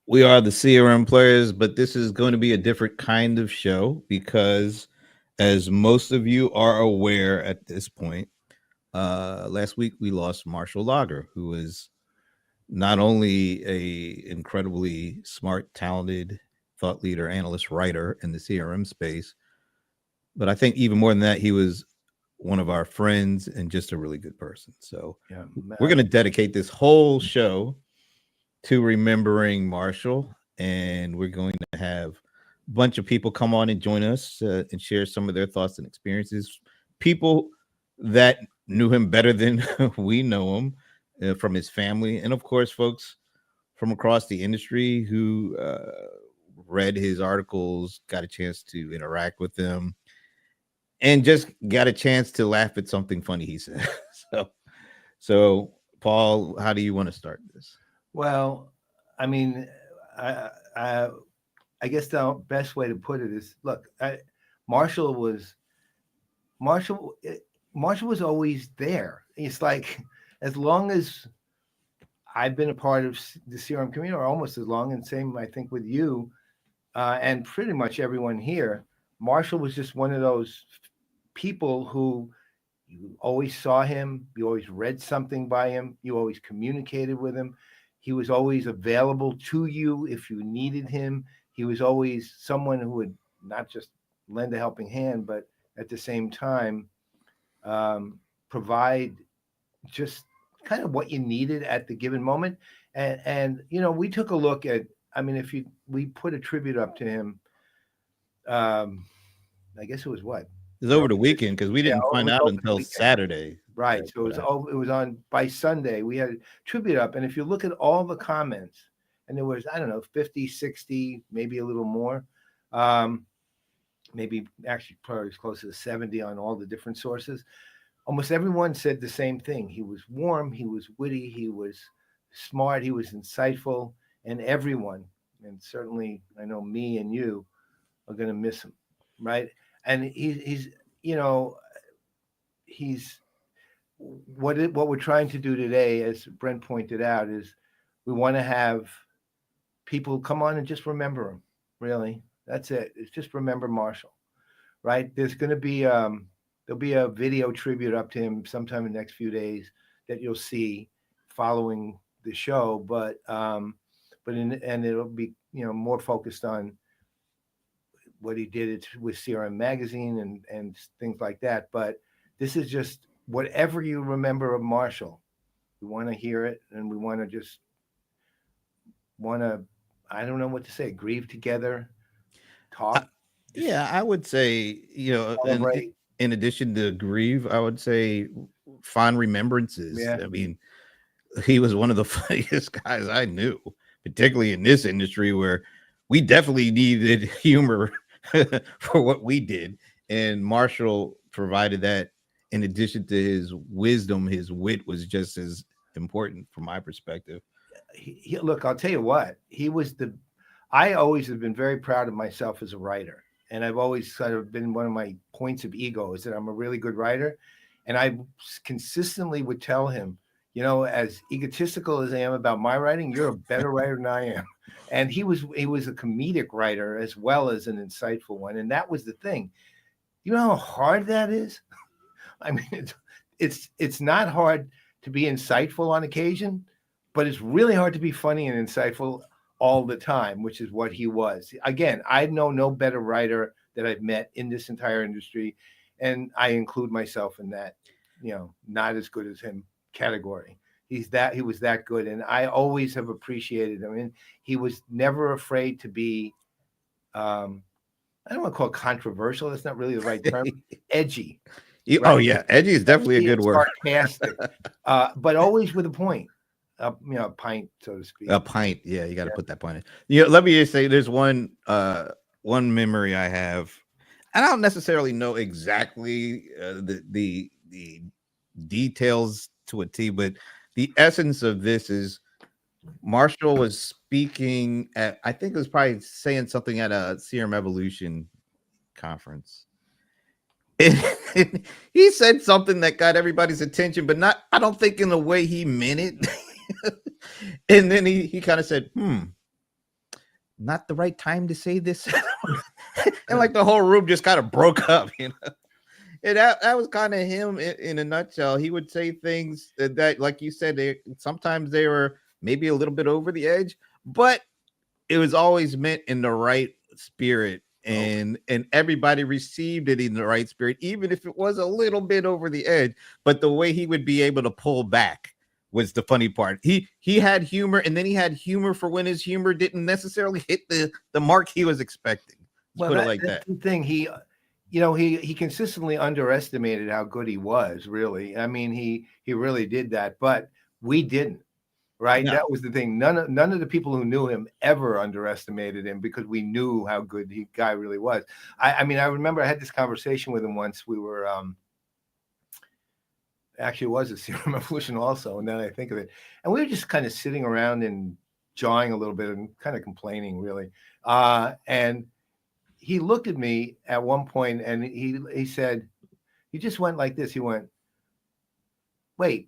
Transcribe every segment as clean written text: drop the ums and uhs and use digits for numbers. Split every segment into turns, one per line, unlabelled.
We are the CRM players, but this is going to be a different kind of show because, as most of you are aware at this point, last week we lost Marshall Lager, who is not only a incredibly smart, talented thought leader, analyst, writer in the CRM space, but I think even more than that, he was one of our friends and just a really good person. So
Yeah,
we're going to dedicate this whole show to remembering Marshall, and we're going to have a bunch of people come on and join us and share some of their thoughts and experiences. People that knew him better than we know him from his family, and of course, folks from across the industry who read his articles, got a chance to interact with them, and just got a chance to laugh at something funny he said. so, so Paul, how do you want to start this?
well, I mean, I, I, I guess the best way to put it is, look, Marshall was Marshall. Marshall was always there. It's like as long as I've been a part of the CRM community, or almost as long, and same I think with you, and pretty much everyone here. Marshall was just one of those people who you always saw him, you always read something by him, you always communicated with him. He was always available to you if you needed him. He was always someone who would not just lend a helping hand, but at the same time provide just kind of what you needed at the given moment. And we took a look at. I mean, if you we put a tribute up to him. Um, I guess it was what
It's over the weekend because we
yeah,
didn't
it
find
was
out
over the
until
weekend.
Saturday.
Right.
That's
So
what happened.
it was on by Sunday. We had a tribute up. And if you look at all the comments, and there was, I don't know, 50, 60, maybe a little more, um, maybe actually probably as close to 70 on all the different sources. Almost everyone said the same thing. He was warm, he was witty, he was smart, he was insightful, and everyone, and certainly I know me and you are going to miss him, right? And he's, you know, he's what we're trying to do today, as Brent pointed out, is we want to have people come on and just remember him. Really, that's it. It's just remember Marshall, right? There'll be a video tribute up to him sometime in the next few days that you'll see following the show, and it'll be more focused on what he did with CRM magazine and things like that. But this is just whatever you remember of Marshall. We want to hear it, and we want to just want to, I don't know what to say, grieve together,
I,
talk, just
yeah, I would say,
celebrate.
in addition to grieve, I would say fond remembrances.
Yeah,
I mean, he was one of the funniest guys I knew, particularly in this industry where we definitely needed humor for what we did. And Marshall provided that in addition to his wisdom, his wit was just as important from my perspective.
look, I'll tell you what, he was the. I always have been very proud of myself as a writer, and I've always sort of been one of my points of ego is that I'm a really good writer, and I consistently would tell him, as egotistical as I am about my writing, you're a better writer than I am. And he was a comedic writer as well as an insightful one, and that was the thing. You know how hard that is? I mean, it's not hard to be insightful on occasion, but it's really hard to be funny and insightful all the time, which is what he was. Again, I know no better writer that I've met in this entire industry, and I include myself in that, not as good as him category. He was that good, and I always have appreciated him. And he was never afraid to be. I don't want to call it controversial. That's not really the right term. Edgy,
Oh
right?
yeah, edgy is definitely a
Edgy
good
and
word.
sarcastic, but always with a point, a pint, so to speak.
A pint, yeah, you got to put that point in. Let me just say, there's one memory I have. I don't necessarily know exactly the details to a T, but the essence of this is Marshall was speaking at, I think it was probably saying something at a Serum Evolution conference. And he said something that got everybody's attention, but not, I don't think in the way he meant it. And then he kind of said, not the right time to say this. And like the whole room just kind of broke up, And that was kind of him in a nutshell. He would say things that, like you said, sometimes they were maybe a little bit over the edge, but it was always meant in the right spirit,
Oh,
and everybody received it in the right spirit, even if it was a little bit over the edge. But the way he would be able to pull back was the funny part. He had humor, and then he had humor for when his humor didn't necessarily hit the mark he was expecting. Let's
well,
put it like
that's
that.
the thing. He consistently underestimated how good he was. Really, I mean, he really did that, but we didn't. Right,
No,
that was the thing. None of the people who knew him ever underestimated him because we knew how good the guy really was. I mean, I remember I had this conversation with him once. We were actually it was a CRM Evolution also, and then I think of it, and we were just kind of sitting around and jawing a little bit and kind of complaining, really. And he looked at me at one point, and he said, he just went like this. He went, "Wait,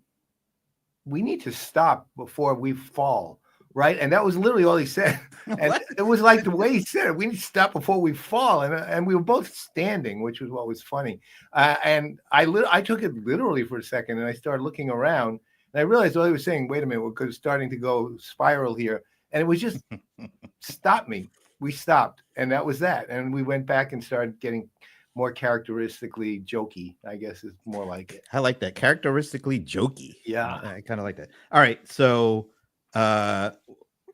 we need to stop before we fall." Right. And that was literally all he said. And
what?
it was like the way he said it, we need to stop before we fall. And we were both standing, which was what was funny. And I took it literally for a second, and I started looking around, and I realized all he was saying, wait a minute, we're starting to go spiral here. And it was just stop me. We stopped. And that was that. And we went back and started getting more characteristically jokey, I guess is more like it.
I like that. Characteristically jokey.
Yeah.
I kind of like that. All right. So uh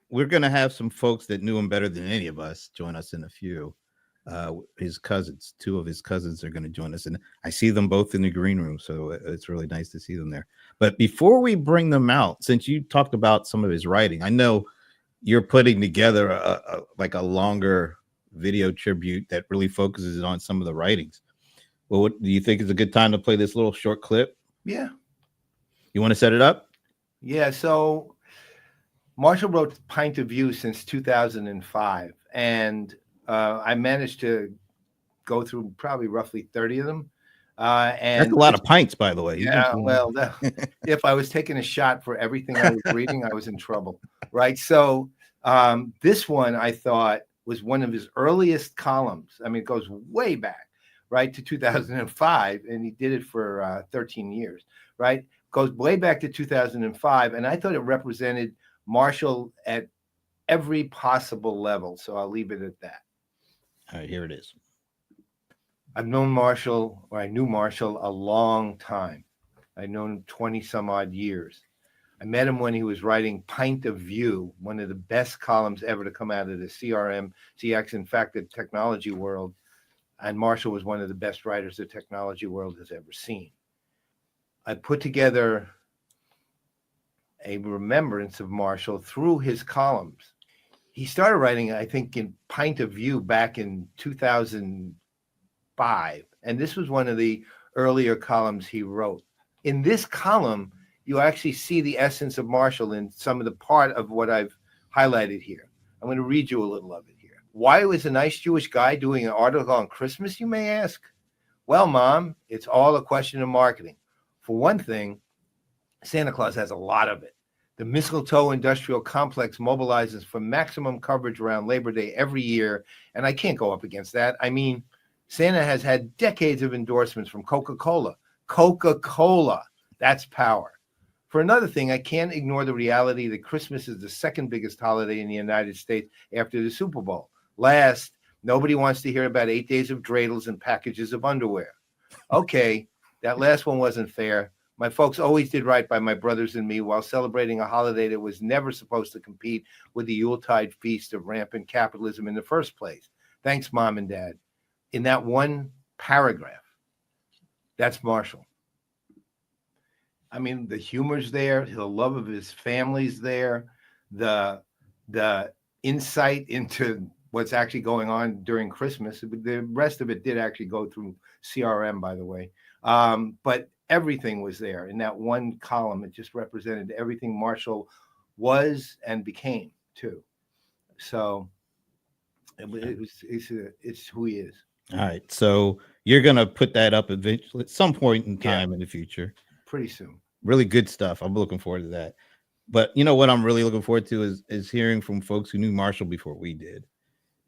we're gonna have some folks that knew him better than any of us join us in a few. His cousins, two of his cousins are going to join us, and I see them both in the green room, so it's really nice to see them there. But before we bring them out, since you talked about some of his writing, I know you're putting together like a longer video tribute that really focuses on some of the writings. Well, what do you think is a good time to play this little short clip?
Yeah.
You want to set it up?
Yeah. So Marshall wrote Pint of View since 2005, and I managed to go through probably roughly 30 of them.
That's
And
a lot of pints, by the way. You've been
yeah, well, if I was taking a shot for everything I was reading, I was in trouble, right? So this one I thought was one of his earliest columns. I mean, it goes way back, right, to 2005, and he did it for 13 years, right? Goes way back to 2005, and I thought it represented Marshall at every possible level. So I'll leave it at that.
All right, here it is.
I've known Marshall, or I knew Marshall a long time. I've known him 20 some odd years. I met him when he was writing Pint of View, one of the best columns ever to come out of the CRM, CX, in fact, the technology world. And Marshall was one of the best writers the technology world has ever seen. I put together a remembrance of Marshall through his columns. He started writing, I think, in Pint of View back in 2005. And this was one of the earlier columns he wrote. In this column, you actually see the essence of Marshall in some of the part of what I've highlighted here. I'm going to read you a little of it here. Why was a nice Jewish guy doing an article on Christmas, you may ask? Well, Mom, it's all a question of marketing. For one thing, Santa Claus has a lot of it. The Mistletoe Industrial Complex mobilizes for maximum coverage around Labor Day every year, and I can't go up against that. I mean, Santa has had decades of endorsements from Coca-Cola. Coca-Cola, that's power. For another thing, I can't ignore the reality that Christmas is the second biggest holiday in the United States after the Super Bowl. Last, nobody wants to hear about 8 days of dreidels and packages of underwear. Okay, that last one wasn't fair. My folks always did right by my brothers and me while celebrating a holiday that was never supposed to compete with the Yuletide feast of rampant capitalism in the first place. Thanks, Mom and Dad. In that one paragraph, that's Marshall. I mean, the humor's there, the love of his family's there, the insight into what's actually going on during Christmas. The rest of it did actually go through CRM, by the way. But everything was there in that one column. It just represented everything Marshall was and became too. So it's who he is.
All right. So you're gonna put that up eventually at some point in
Yeah,
time in the future.
pretty soon.
Really good stuff. I'm looking forward to that. But you know what I'm really looking forward to is hearing from folks who knew Marshall before we did.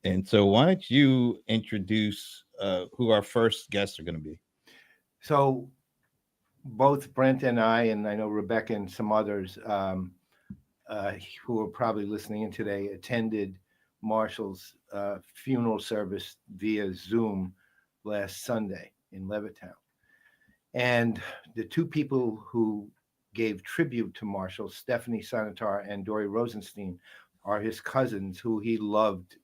And so why don't you introduce who our first guests are going to be?
So both Brent and I know Rebecca and some others uh, who are probably listening in today, attended Marshall's funeral service via Zoom last Sunday in Levittown. And the two people who gave tribute to Marshall, Stephanie Sanatar and Dory Rosenstein, are his cousins who he loved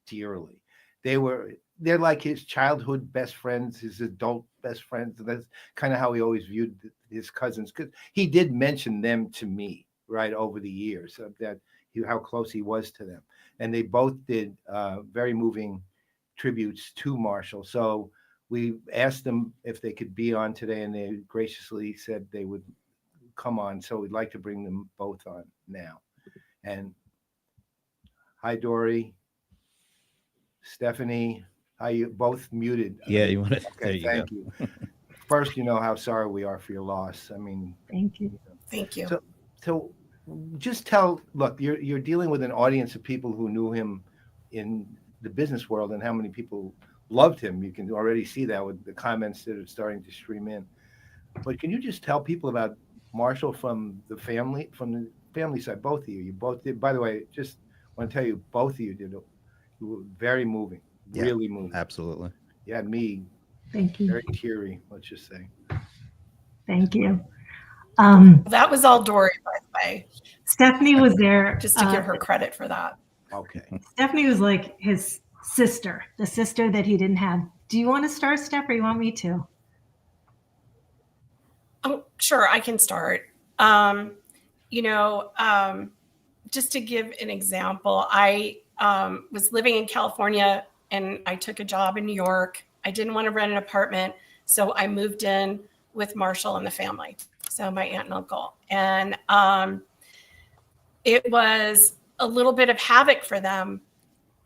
dearly. They're like his childhood best friends, his adult best friends. And that's kind of how he always viewed his cousins, because he did mention them to me right over the years, how close he was to them. And they both did very moving tributes to Marshall. So we asked them if they could be on today, and they graciously said they would come on. So we'd like to bring them both on now. And hi, Dory, Stephanie. How you both muted?
Yeah, you want to?
Okay, thank you. First, you know how sorry we are for your loss. I mean,
thank you.
Thank you.
So just look, you're dealing with an audience of people who knew him in the business world, and how many people loved him. You can already see that with the comments that are starting to stream in. But can you just tell people about Marshall from the family side? Both of you. You both did. By the way, just want to tell you, both of you did. You were very moving, really moving.
Absolutely.
You had me
Thank you.
very teary, let's just say.
Thank you.
That was all Dory, by the way.
Stephanie was there.
Just to give her credit for that.
Okay.
Stephanie was like his sister, the sister that he didn't have. Do you want to start, Steph, or you want me to?
Oh, sure, I can start. Just to give an example, I was living in California and I took a job in New York. I didn't want to rent an apartment, so I moved in with Marshall and the family, so my aunt and uncle. And it was a little bit of havoc for them,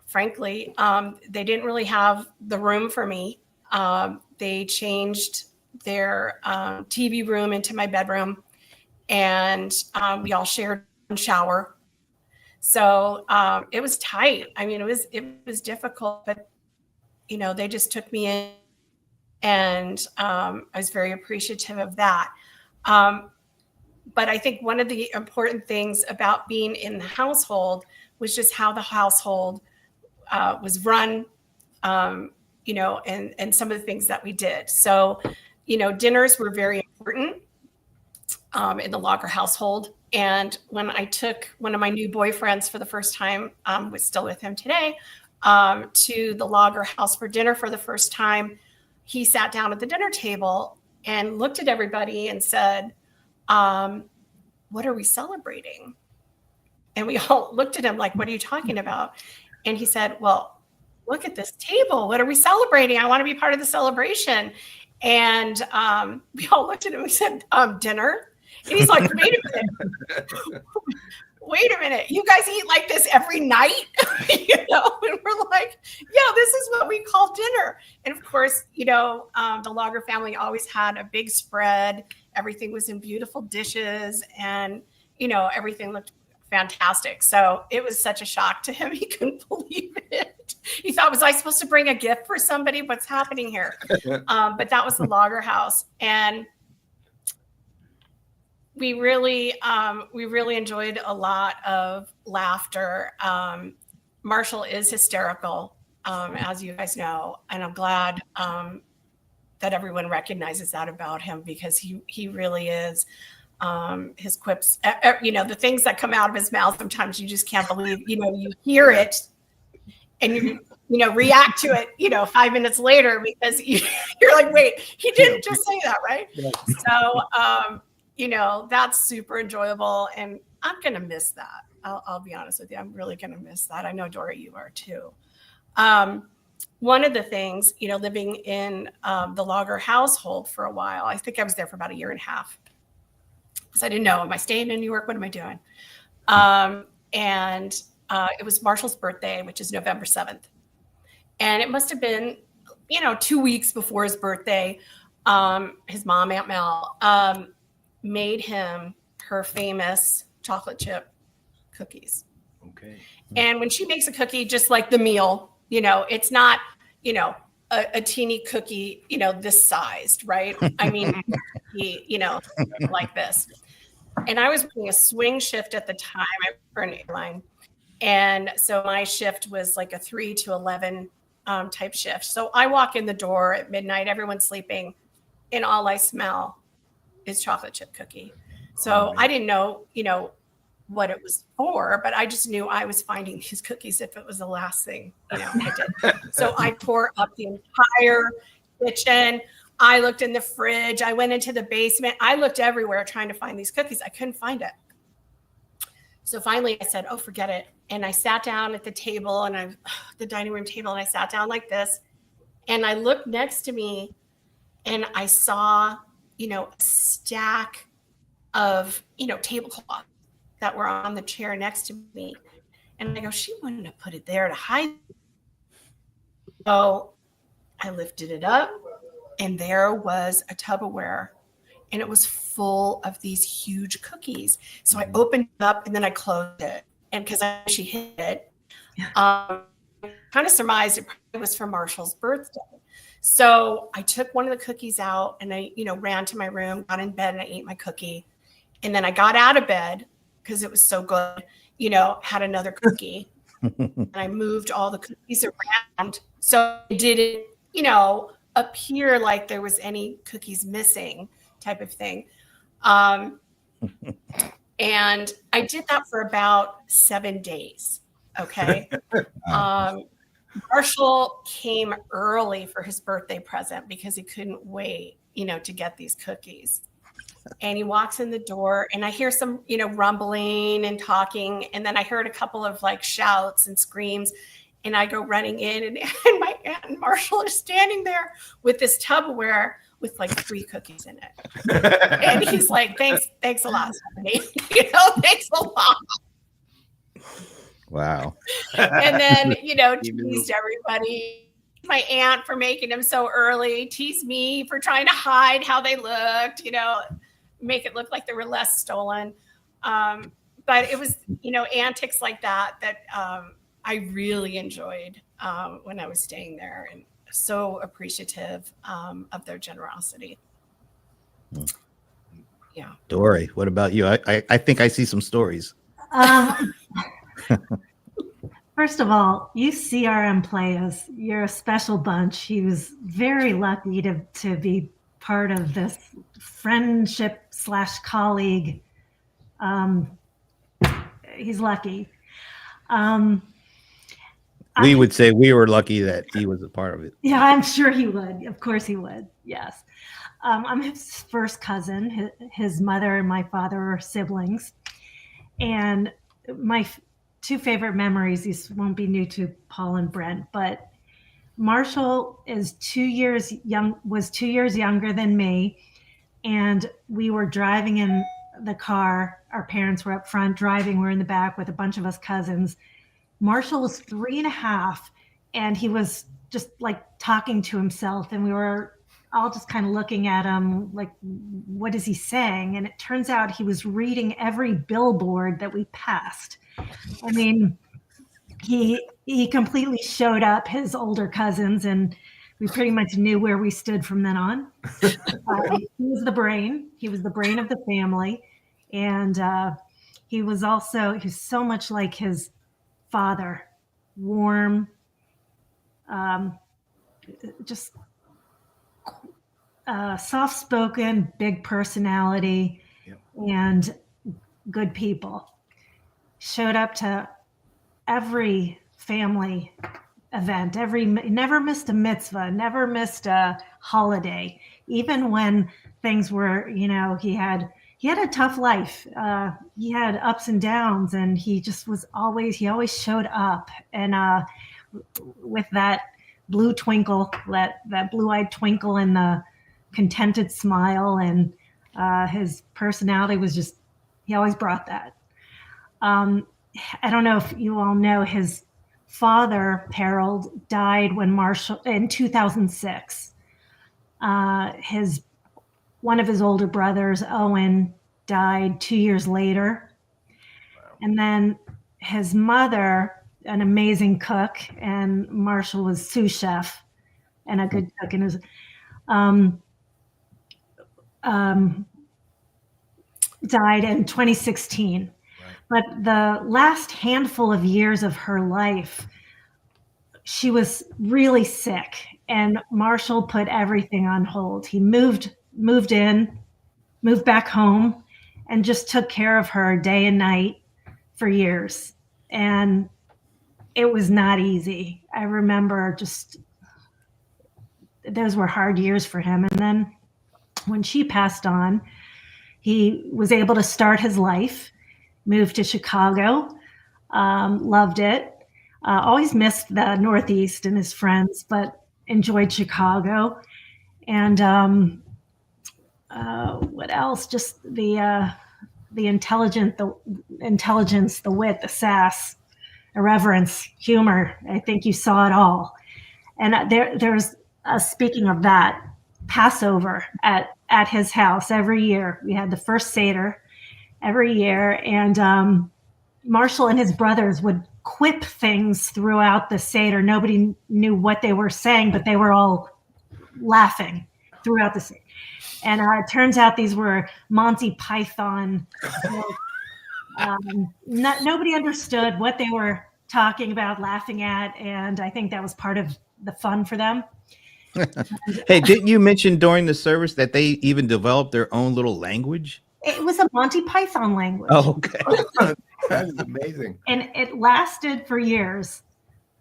frankly. They didn't really have the room for me. They changed their TV room into my bedroom, and we all shared a shower. So it was tight. I mean, it was difficult, but they just took me in, and I was very appreciative of that. But I think one of the important things about being in the household was just how the household was run, and some of the things that we did. So, dinners were very important in the Lager household. And when I took one of my new boyfriends for the first time, was still with him today, to the Lager house for dinner for the first time, he sat down at the dinner table and looked at everybody and said, what are we celebrating? And we all looked at him like, what are you talking about? And he said, well, look at this table. What are we celebrating? I want to be part of the celebration. And we all looked at him and said, dinner. And he's like, wait a minute. You guys eat like this every night? And we're like, yeah, this is what we call dinner. And of course, the Lager family always had a big spread. Everything was in beautiful dishes, and, everything looked fantastic. So it was such a shock to him. He couldn't believe it. He thought, was I supposed to bring a gift for somebody? What's happening here? But that was the Lager house. And we really enjoyed a lot of laughter. Marshall is hysterical, as you guys know, and I'm glad that everyone recognizes that about him, because he really is. His quips, the things that come out of his mouth, sometimes you just can't believe. You hear it and you react to it, 5 minutes later, because you're like, wait, he didn't just say that, right? Yeah. So, that's super enjoyable, and I'm going to miss that. I'll be honest with you. I'm really going to miss that. I know, Dory, you are too. One of the things, living in the Lager household for a while, I think I was there for about 1.5 years, because I didn't know, am I staying in New York? What am I doing? And it was Marshall's birthday, which is November 7th. And it must have been, 2 weeks before his birthday. His mom, Aunt Mel, made him her famous chocolate chip cookies.
Okay.
And when she makes a cookie, just like the meal, it's not, a teeny cookie, this sized, right? I mean, like this. And I was working a swing shift at the time for an airline. And so my shift was like a 3 to 11 type shift. So I walk in the door at midnight, everyone's sleeping, and all I smell is chocolate chip cookie. So I didn't know, what it was for, but I just knew I was finding these cookies if it was the last thing, I did. So I tore up the entire kitchen. I looked in the fridge. I went into the basement. I looked everywhere trying to find these cookies. I couldn't find it. So finally I said, oh, forget it. And I sat down at the table and the dining room table, and I sat down like this. And I looked next to me and I saw, a stack of, tablecloth that were on the chair next to me. And I go, she wouldn't have put it there to hide. So I lifted it up, and there was a Tupperware, and it was full of these huge cookies. So I opened it up and then I closed it. And because she hid it, kind of surmised it probably was for Marshall's birthday. So I took one of the cookies out and I, ran to my room, got in bed, and I ate my cookie. And then I got out of bed because it was so good, had another cookie. And I moved all the cookies around. So it didn't, appear like there was any cookies missing type of thing. And I did that for about 7 days. Okay. Marshall came early for his birthday present because he couldn't wait, to get these cookies. And he walks in the door and I hear some, rumbling and talking. And then I heard a couple of like shouts and screams. And I go running in and my aunt and Marshall are standing there with this Tupperware with like 3 cookies in it. And he's like, thanks a lot, Stephanie. Thanks a lot.
Wow.
And then, teased everybody. My aunt for making them so early, teased me for trying to hide how they looked, make it look like they were less stolen. But it was, antics like that I really enjoyed when I was staying there, and so appreciative of their generosity. Yeah.
Dory, what about you? I think I see some stories.
First of all, you CRM Playaz, you're a special bunch. He was very lucky to be part of this friendship / colleague. He's lucky.
We would say we were lucky that he was a part of it.
Yeah, I'm sure he would. Of course he would. Yes. I'm his first cousin. His mother and my father are siblings. And my 2 favorite memories, these won't be new to Paul and Brent, but Marshall was 2 years younger than me. And we were driving in the car. Our parents were up front driving. We're in the back with a bunch of us cousins. Marshall was 3.5, and he was just like talking to himself. And we were all just kind of looking at him like, what is he saying? And it turns out he was reading every billboard that we passed. I mean, he completely showed up his older cousins, and we pretty much knew where we stood from then on. He was the brain. He was the brain of the family. And he was so much like his father, warm, just soft-spoken, big personality, and good people. Showed up to every family event, never missed a mitzvah, never missed a holiday, even when things were, he had a tough life. He had ups and downs, and he always showed up. And with that blue twinkle, that blue-eyed twinkle and the contented smile, and his personality was just, he always brought that. I don't know if you all know, his father, Harold, died in 2006. One of his older brothers, Owen, died 2 years later. And then his mother, an amazing cook, and Marshall was sous chef and a good cook. And his died in 2016.
Right.
But the last handful of years of her life, she was really sick, and Marshall put everything on hold. He moved back home, and just took care of her day and night for years. And it was not easy. I remember those were hard years for him. And then when she passed on, he was able to start his life, moved to Chicago, loved it. Always missed the Northeast and his friends, but enjoyed Chicago. And what else? Just the intelligence, the wit, the sass, irreverence, humor. I think you saw it all. And there's speaking of that, Passover at his house every year. We had the first Seder every year, and Marshall and his brothers would quip things throughout the Seder. Nobody knew what they were saying, but they were all laughing throughout the Seder. And it turns out these were Monty Python. Nobody understood what they were talking about, laughing at, and I think that was part of the fun for them.
Hey, didn't you mention during the service that they even developed their own little language?
It was a Monty Python language.
Oh, okay.
That is amazing.
And it lasted for years.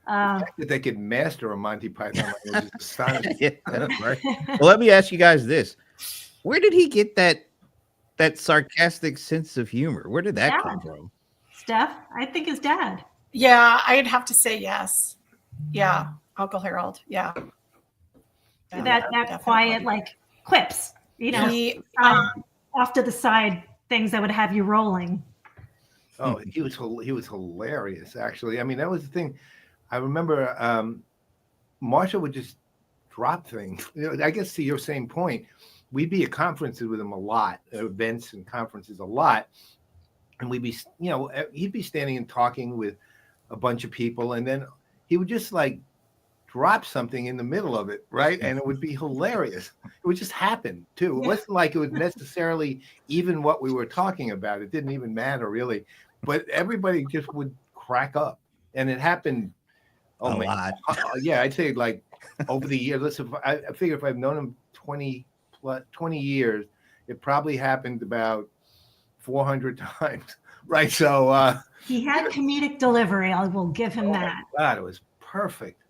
The fact that they could master a Monty Python language is astonishing.
Yeah. Right. Well, let me ask you guys this: where did he get that sarcastic sense of humor? Where did that come from?
Steph, I think his dad.
Yeah, I'd have to say yes. Yeah, Uncle Harold. Yeah.
That quiet, like quips, off to the side, things that would have you rolling.
Oh, he was hilarious, actually. I mean, that was the thing. I remember Marshall would just drop things. I guess to your same point, we'd be at conferences with him a lot, events and conferences a lot. And we'd be, he'd be standing and talking with a bunch of people. And then he would just like drop something in the middle of it, right? And it would be hilarious. It would just happen too. It wasn't like it was necessarily even what we were talking about. It didn't even matter really. But everybody just would crack up. And it happened
a lot.
Yeah, I'd say like over the years. Listen, I figure if I've known him 20 years, it probably happened about 400 times, right? So
he had comedic delivery. I will give him that.
God, it was perfect.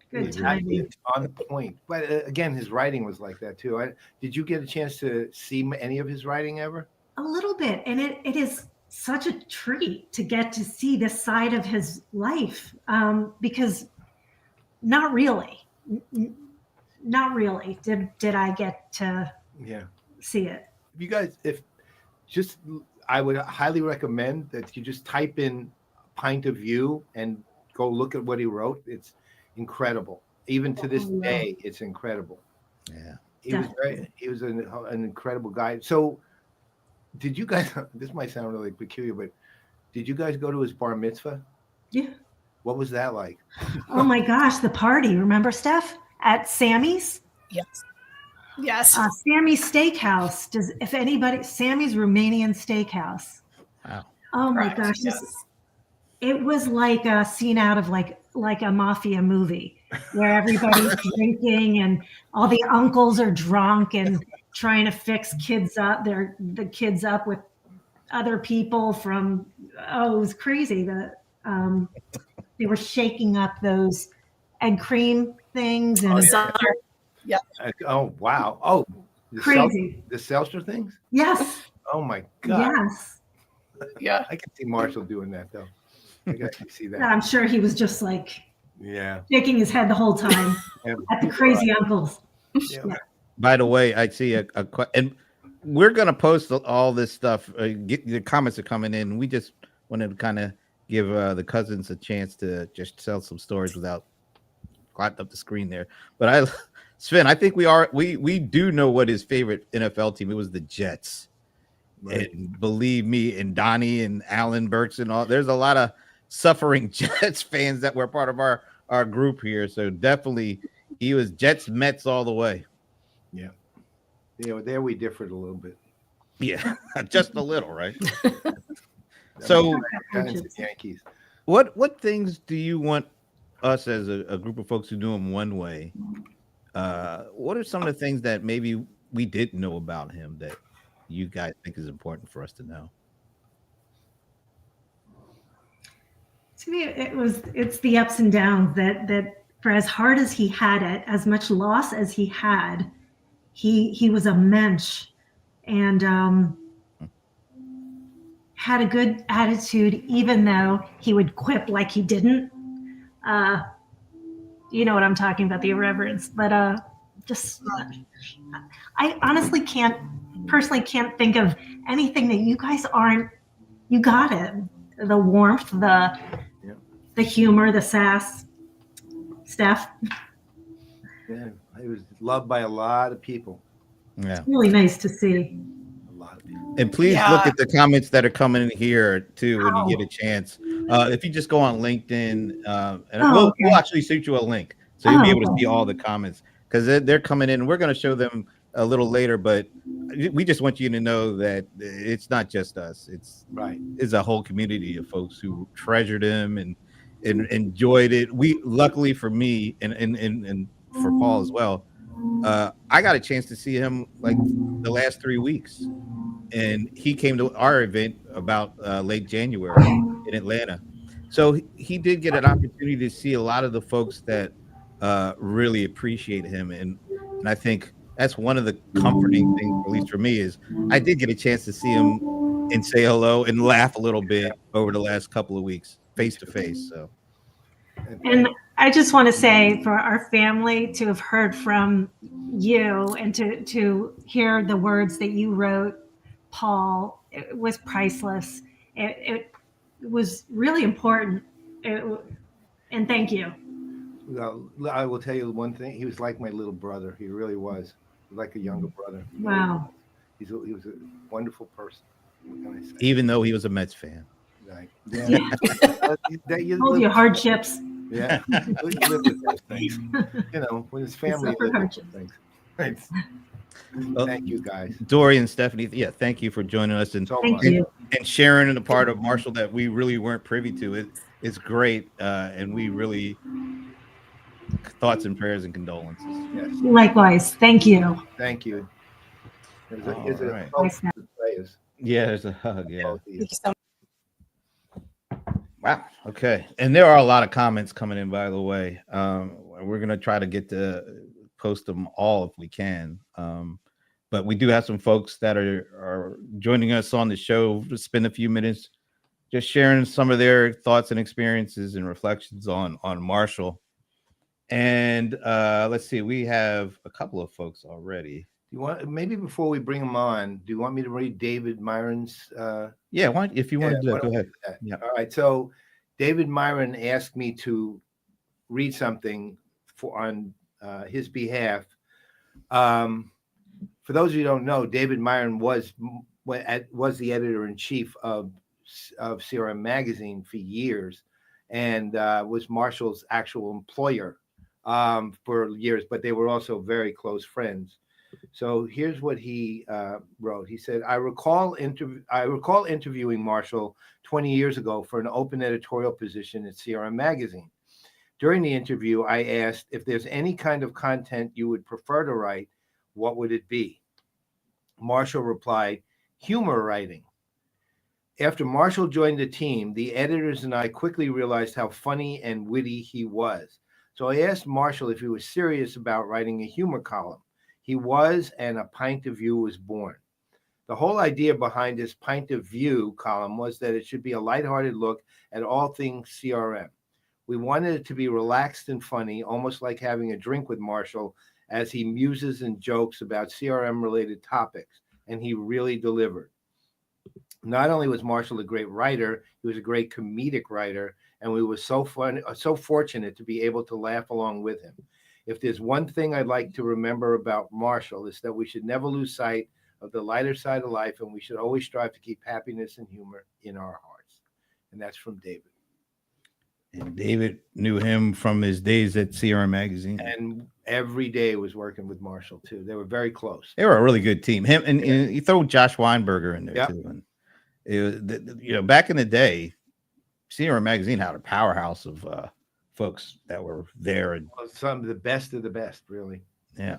Good timing.
On point. But again, his writing was like that too. Did you get a chance to see any of his writing ever?
A little bit, and it is such a treat to get to see this side of his life, because not really did I get to see it.
You guys, I would highly recommend that you just type in Pint of View and go look at what he wrote. It's incredible. Even to this day, it's incredible.
Yeah.
He was an incredible guy. So did you guys, this might sound really peculiar, but did you guys go to his bar mitzvah?
Yeah.
What was that like?
Oh my gosh, the party. Remember, Steph? At Sammy's?
Yes.
Sammy's Steakhouse. Sammy's Romanian Steakhouse.
Wow.
Oh my gosh. It was like a scene out of like a mafia movie where everybody's drinking and all the uncles are drunk and trying to fix the kids up with other people from, it was crazy. They were shaking up those egg cream things and
oh wow. Oh,
crazy.
The seltzer things?
Yes.
Oh my God.
Yes.
Yeah.
I can see Marshall doing that though. I can see that.
I'm sure he was just like shaking his head the whole time at the crazy uncles.
Yeah.
By the way, I see and we're going to post all this stuff. The comments are coming in. We just wanted to kind of give the cousins a chance to just tell some stories without clogging up the screen there. But Sven, I think we do know what his favorite NFL team. It was the Jets.
Right.
And believe me, and Donnie and Alan Burks and all, there's a lot of suffering Jets fans that were part of our group here. So definitely he was Jets Mets all the way.
Yeah. There we differed a little bit.
Yeah, just a little, right?
I
So
mean, Giants and Yankees.
what things do you want us as a group of folks who do him one way? What are some of the things that maybe we didn't know about him that you guys think is important for us to know?
To me, it's the ups and downs that for as hard as he had it, as much loss as he had, he was a mensch and had a good attitude, even though he would quip like he didn't. You know what I'm talking about, the irreverence. But just, I honestly personally can't think of anything that you guys aren't. You got it. The warmth, the humor, the sass. Steph.
Yeah, he was loved by a lot of people.
Yeah.
It's really nice to see.
A lot of people.
And please look at the comments that are coming in here too when you
Oh.
get a chance. If you just go on LinkedIn, and
Oh,
we'll
okay.
actually shoot you a link so you'll be able to
okay.
see all the comments because they're coming in. We're going to show them a little later, but we just want you to know that it's not just us. It's a whole community of folks who treasured him and enjoyed it. We luckily for me and for Paul as well, I got a chance to see him like the last 3 weeks. And he came to our event about late January in Atlanta. So he did get an opportunity to see a lot of the folks that really appreciate him. And I think that's one of the comforting things, at least for me, is I did get a chance to see him and say hello and laugh a little bit over the last couple of weeks, face to face. So,
and I just want to say for our family to have heard from you and to hear the words that you wrote, Paul, it was priceless. It was really important. And thank you.
Well, I will tell you one thing. He was like my little brother. He really was. Like a younger brother.
Wow.
He was a wonderful person. What can I say?
even though he was a Mets fan.
Right.
Yeah.
You
Told you hardships.
Yeah. You live with those things. You know, when it's family, you live with those things. Right. Thank you, guys.
Dory and Stephanie, yeah, thank you for joining us and
Thank you.
and sharing a part of Marshall that we really weren't privy to. It's great, and we really thoughts and prayers and condolences.
Yes.
Likewise. Thank you.
Thank you.
All right. Yeah, there's a hug. Yeah.
Thank you so much.
Wow. Okay. And there are a lot of comments coming in, by the way. We're gonna try to get to post them all if we can. But we do have some folks that are joining us on the show to spend a few minutes just sharing some of their thoughts and experiences and reflections on Marshall. And let's see, we have a couple of folks already.
Do you want maybe before we bring them on? Do you want me to read David Myron's?
Yeah, if you want to do that, go ahead.
Yeah. All right. So David Myron asked me to read something on his behalf. For those of you who don't know, David Myron was the editor-in-chief of CRM Magazine for years, and was Marshall's actual employer for years. But they were also very close friends. So here's what he wrote. He said, I recall interviewing Marshall 20 years ago for an open editorial position at CRM Magazine. During the interview, I asked if there's any kind of content you would prefer to write, what would it be? Marshall replied, humor writing. After Marshall joined the team, the editors and I quickly realized how funny and witty he was. So I asked Marshall if he was serious about writing a humor column. He was, and A Pint of View was born. The whole idea behind this Pint of View column was that it should be a lighthearted look at all things CRM. We wanted it to be relaxed and funny, almost like having a drink with Marshall as he muses and jokes about CRM-related topics, and he really delivered. Not only was Marshall a great writer, he was a great comedic writer, and we were so fortunate to be able to laugh along with him. If there's one thing I'd like to remember about Marshall, is that we should never lose sight of the lighter side of life, and we should always strive to keep happiness and humor in our hearts. And that's from David.
And David knew him from his days at CRM Magazine.
And every day was working with Marshall too. They were very close.
They were a really good team. Him and you throw Josh Weinberger in there too. And it was, back in the day, CRM Magazine had a powerhouse of folks that were there, and
some of the best, really.
Yeah.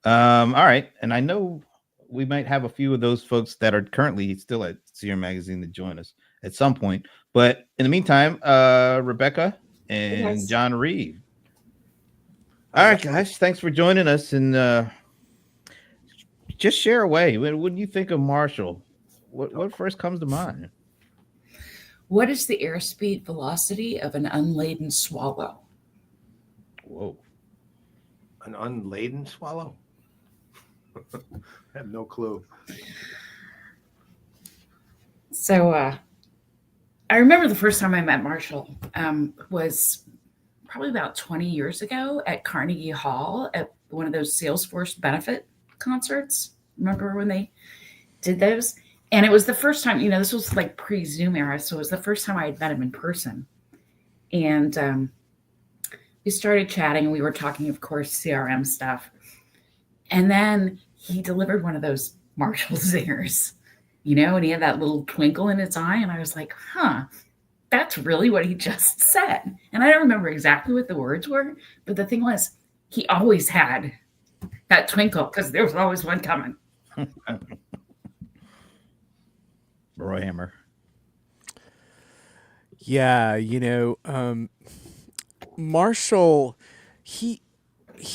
All right. And I know we might have a few of those folks that are currently still at CRM Magazine to join us at some point. But in the meantime, Rebecca and John Reed. All right, guys. Thanks for joining us. And just share away. When you think of Marshall, what first comes to mind?
What is the airspeed velocity of an unladen swallow?
Whoa.
An unladen swallow? I have no clue.
So I remember the first time I met Marshall was probably about 20 years ago at Carnegie Hall at one of those Salesforce benefit concerts. Remember when they did those? And it was the first time, this was like pre-Zoom era. So it was the first time I had met him in person. And we started chatting. We were talking, of course, CRM stuff. And then he delivered one of those Marshall zingers, and he had that little twinkle in his eye. And I was like, that's really what he just said. And I don't remember exactly what the words were. But the thing was, he always had that twinkle because there was always one coming.
Roy Hammer.
Yeah, Marshall, he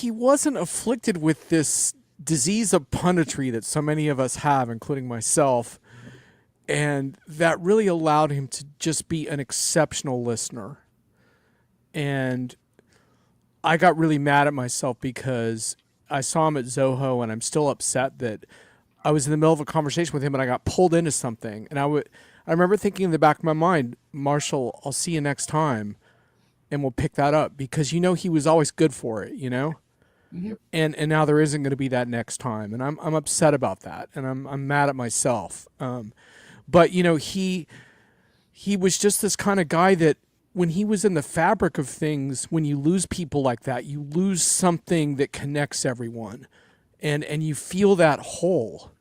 wasn't afflicted with this disease of punditry that so many of us have, including myself, and that really allowed him to just be an exceptional listener. And I got really mad at myself because I saw him at Zoho, and I'm still upset that I was in the middle of a conversation with him and I got pulled into something. And I remember thinking in the back of my mind, Marshall, I'll see you next time and we'll pick that up, because he was always good for it,
Mm-hmm.
And now there isn't going to be that next time. And I'm upset about that. And I'm mad at myself. But he was just this kind of guy that when he was in the fabric of things, when you lose people like that, you lose something that connects everyone. And you feel that hole,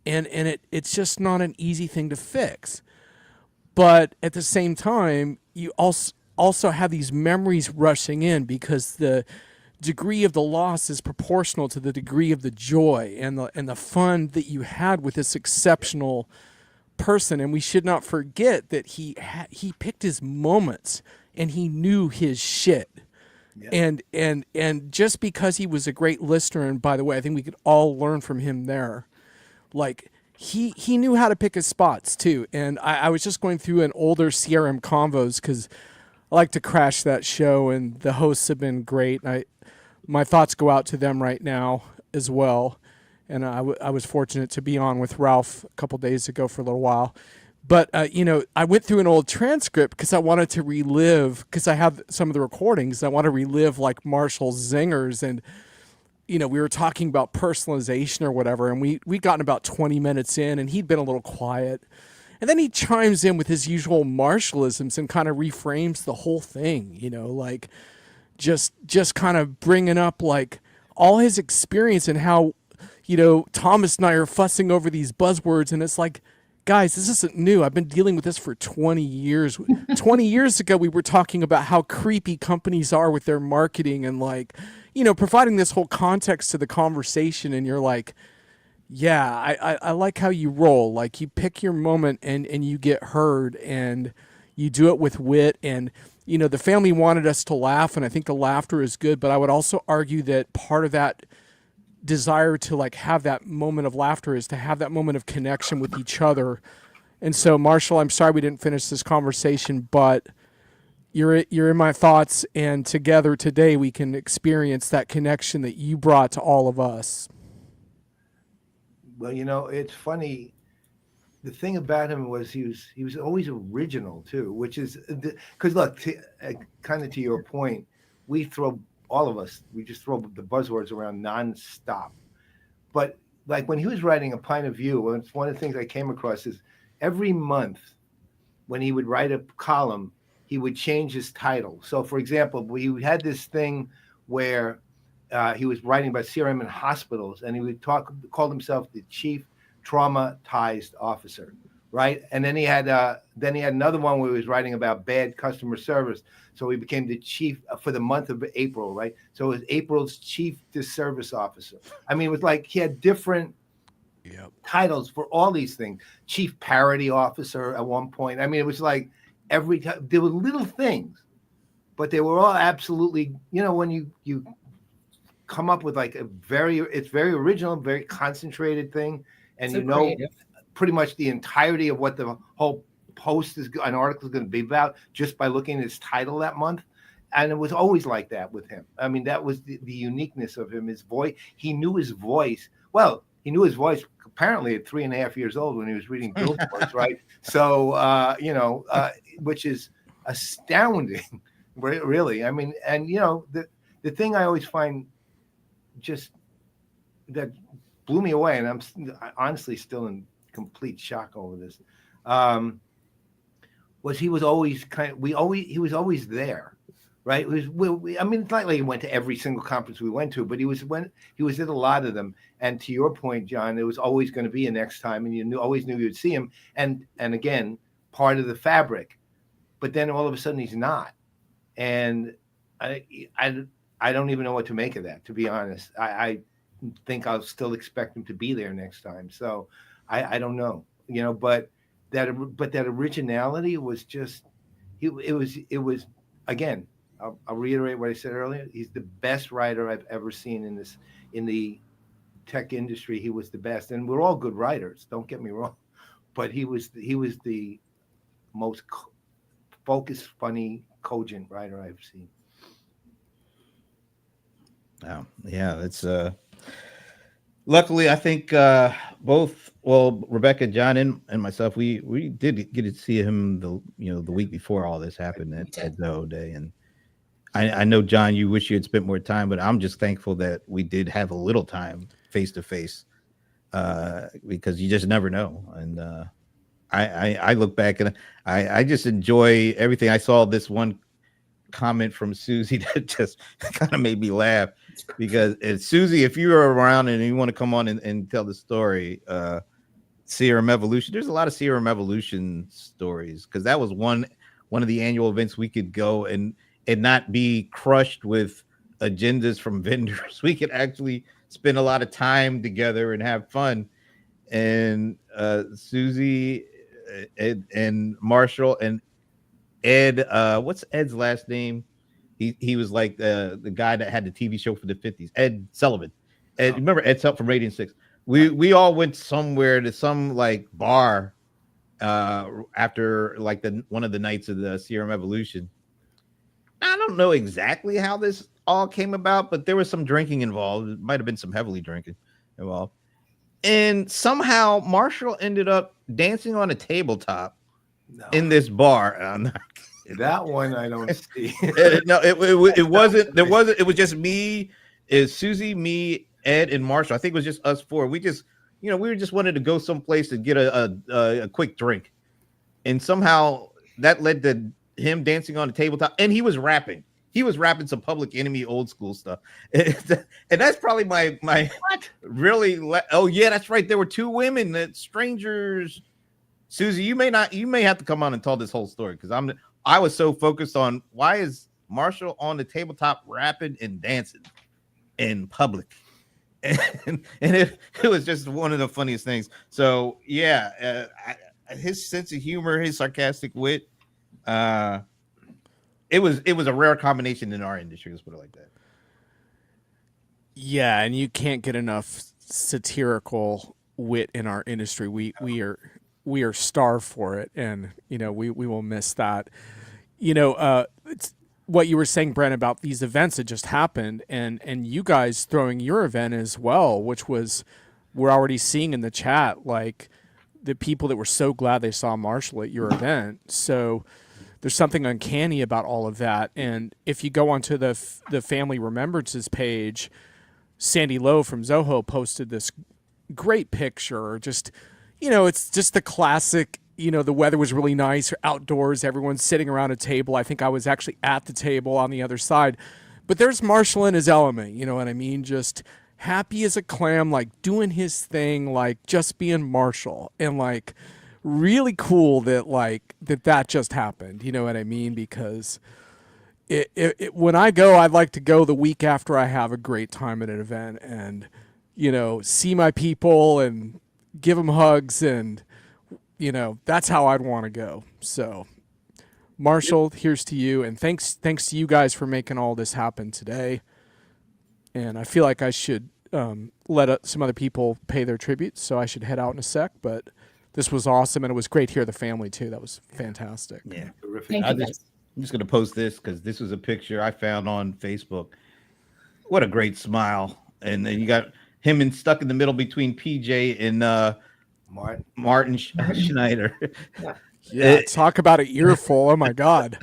and it's just not an easy thing to fix. But at the same time, you also have these memories rushing in, because the degree of the loss is proportional to the degree of the joy and the fun that you had with this exceptional person. And we should not forget that he picked his moments and he knew his shit. Yeah. And just because he was a great listener, and by the way, I think we could all learn from him there, like he knew how to pick his spots too. And I was just going through an older CRM Convos, because I like to crash that show, and the hosts have been great. My thoughts go out to them right now as well. And I was fortunate to be on with Ralph a couple days ago for a little while. But, I went through an old transcript because I wanted to relive, because I have some of the recordings. I want to relive like Marshall's zingers. And, we were talking about personalization or whatever. And we'd gotten about 20 minutes in, and he'd been a little quiet. And then he chimes in with his usual Marshallisms and kind of reframes the whole thing, like just kind of bringing up like all his experience and how, Thomas and I are fussing over these buzzwords. And it's like, guys, this isn't new. I've been dealing with this for 20 years. 20 years ago, we were talking about how creepy companies are with their marketing and like, providing this whole context to the conversation. And you're like, yeah, I like how you roll. Like you pick your moment and you get heard, and you do it with wit. And, the family wanted us to laugh, and I think the laughter is good. But I would also argue that part of that desire to like have that moment of laughter is to have that moment of connection with each other. And so, Marshall, I'm sorry we didn't finish this conversation, but you're in my thoughts, and together today we can experience that connection that you brought to all of us.
Well, it's funny. The thing about him was he was always original too, which is because look, kind of to your point, all of us, we just throw the buzzwords around nonstop. But like when he was writing A Pint of View, it's one of the things I came across is every month when he would write a column, he would change his title. So, for example, we had this thing where he was writing about CRM in hospitals, and he would call himself the chief traumatized officer, right? And then he had another one where he was writing about bad customer service. So he became the chief for the month of April, right? So it was April's chief disservice officer. I mean, it was like he had different titles for all these things. Chief parody officer at one point. I mean, it was like every time there were little things, but they were all absolutely, when you come up with like it's very original, very concentrated thing. And
So creative.
pretty much the entirety of what the whole an article is going to be about just by looking at his title that month. And it was always like that with him. I mean, that was the uniqueness of him, his voice. He knew his voice. Well, he knew his voice apparently at 3.5 years old when he was reading billboards, right? So, which is astounding, really. I mean, and, the thing I always find just that blew me away, and I'm honestly still in complete shock over this, was he was always he was always there, right? I mean, it's not like he went to every single conference we went to, but he was at a lot of them. And to your point, John, there was always going to be a next time, and you always knew you'd see him. And again, part of the fabric. But then all of a sudden he's not, and I don't even know what to make of that, to be honest. I think I'll still expect him to be there next time. So I don't know, but that originality was just, it was again, I'll reiterate what I said earlier. He's the best writer I've ever seen in the tech industry. He was the best, and we're all good writers. Don't get me wrong, but he was the most focused, funny, cogent writer I've seen.
Wow. Yeah, that's luckily I think both, Rebecca, John, and myself, we did get to see him the week before all this happened at Zoho Day. And I know, John, you wish you had spent more time, but I'm just thankful that we did have a little time face to face, because you just never know. And I look back and I just enjoy everything. I saw this one comment from Susie that just kind of made me laugh, because Susie, if you are around and you want to come on and tell the story, CRM Evolution, there's a lot of CRM Evolution stories, because that was one of the annual events we could go and not be crushed with agendas from vendors. We could actually spend a lot of time together and have fun. And Susie and Marshall and Ed, what's Ed's last name? He was like the guy that had the TV show for the 50s, Ed Sullivan. Ed, remember Ed Sullivan from Radiant 6? We all went somewhere to some like bar after like one of the nights of the CRM Evolution. I don't know exactly how this all came about, but there was some drinking involved. It might have been some heavily drinking involved. And somehow Marshall ended up dancing on a tabletop in this bar.
That one I don't see.
No, it wasn't. There wasn't. It was just me, Susie, me, Ed, and Marshall. I think it was just us four. We just, we were just wanted to go someplace to get a quick drink, and somehow that led to him dancing on the tabletop, and he was rapping. He was rapping some Public Enemy old school stuff, and that's probably my what really. Oh yeah, that's right. There were two women, that strangers. Susie, you may have to come on and tell this whole story, because I was so focused on why is Marshall on the tabletop rapping and dancing in public, and it was just one of the funniest things. So yeah, his sense of humor, his sarcastic wit. It was a rare combination in our industry. Let's put it like that.
Yeah, and you can't get enough satirical wit in our industry. We are starved for it, and we will miss that. It's what you were saying, Brent, about these events that just happened, and you guys throwing your event as well, which was, we're already seeing in the chat, like the people that were so glad they saw Marshall at your event. So there's something uncanny about all of that. And if you go onto the Family Remembrances page, Sandy Lowe from Zoho posted this great picture. Just, it's just the classic, the weather was really nice, outdoors, everyone's sitting around a table. I think I was actually at the table on the other side. But there's Marshall in his element, you know what I mean? Just happy as a clam, like doing his thing, like just being Marshall. And like really cool that that just happened, you know what I mean? Because when I go, I'd like to go the week after I have a great time at an event and, see my people and give them hugs and, that's how I'd want to go. So Marshall, here's to you. And thanks to you guys for making all this happen today. And I feel like I should let some other people pay their tribute. So I should head out in a sec, but this was awesome. And it was great to hear the family too. That was fantastic.
Yeah.
Terrific.
Thank you, guys.
I'm just going to post this because this was a picture I found on Facebook. What a great smile. And then you got him stuck in the middle between PJ and Martin Schneider.
Yeah.
Yeah, talk about an earful. Oh my God.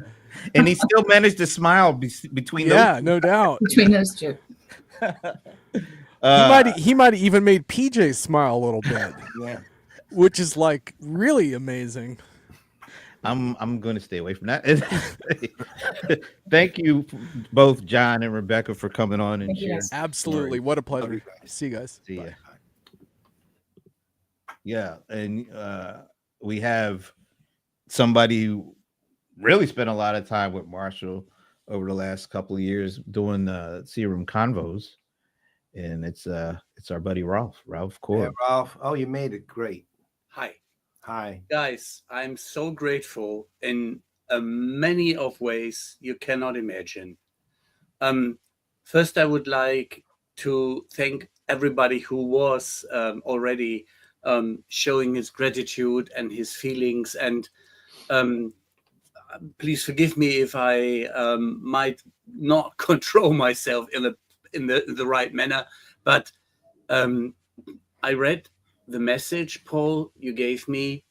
And he still managed to smile between those.
Yeah, no doubt.
Between those two.
He might have even made PJ smile a little bit.
Yeah.
Which is like really amazing.
I'm going to stay away from that. Thank you both, John and Rebecca, for coming on and
Thank you,
sharing.
guys.
Absolutely. What a pleasure. See you guys.
See ya.
Bye.
Yeah, and we have somebody who really spent a lot of time with Marshall over the last couple of years doing CRM Convos, and it's our buddy Ralph
Yeah,
Core.
Ralph. Oh, you made it great.
Hi,
Hi.
guys. I'm so grateful in many of ways you cannot imagine. First, I would like to thank everybody who was already showing his gratitude and his feelings. And please forgive me if I might not control myself in the right manner. But I read the message, Paul, you gave me,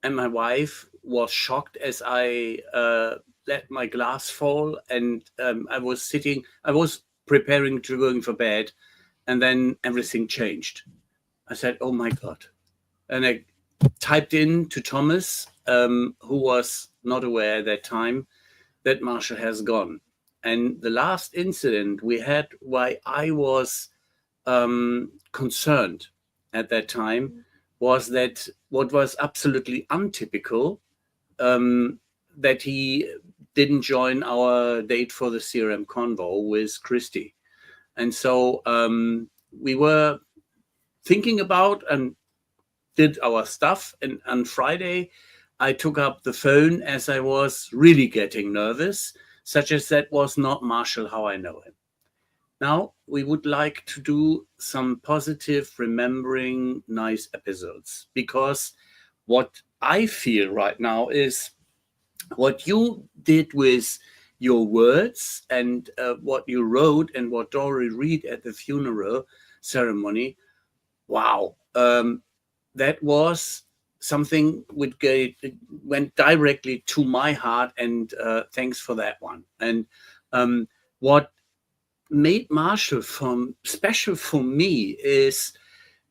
and my wife was shocked as I let my glass fall, and I was preparing to going for bed, and then everything changed. I said, "Oh my God!" And I typed in to Thomas, who was not aware at that time that Marshall has gone. And the last incident we had, why I was concerned at that time, was that what was absolutely untypical, that he didn't join our date for the CRM Convo with Christy. And so we were thinking about and did our stuff. And on Friday, I took up the phone as I was really getting nervous, such as that was not Marshall how I know him. Now, we would like to do some positive, remembering, nice episodes, because what I feel right now is what you did with your words and what you wrote and what Dory read at the funeral ceremony. Wow. That was something which went directly to my heart, and thanks for that one. And what made Marshall special for me is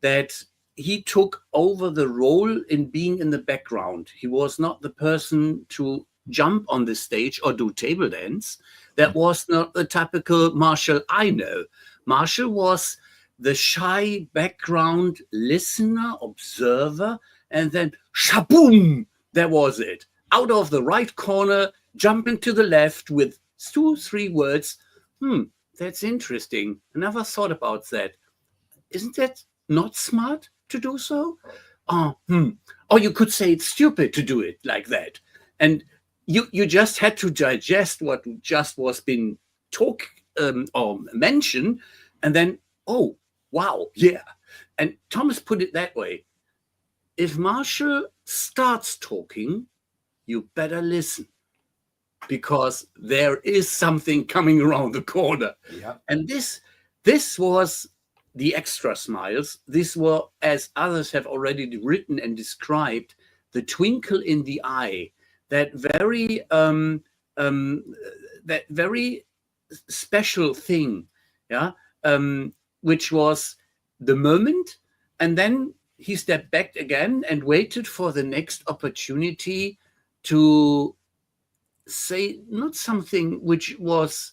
that he took over the role in being in the background. He was not the person to jump on the stage or do table dance. That was not the typical Marshall I know. Marshall was the shy background listener, observer, and then shaboom, that was it. Out of the right corner, jumping to the left with 2-3 words. That's interesting. I never thought about that. Isn't that not smart to do so? Or you could say it's stupid to do it like that. And you just had to digest what just was been or mentioned, and then, oh, wow, yeah. And Thomas put it that way. If Marshall starts talking, you better listen, because there is something coming around the corner.
Yeah.
And this was the extra smiles. These were, as others have already written and described, the twinkle in the eye, that very special thing, yeah, which was the moment And then he stepped back again and waited for the next opportunity to say not something which was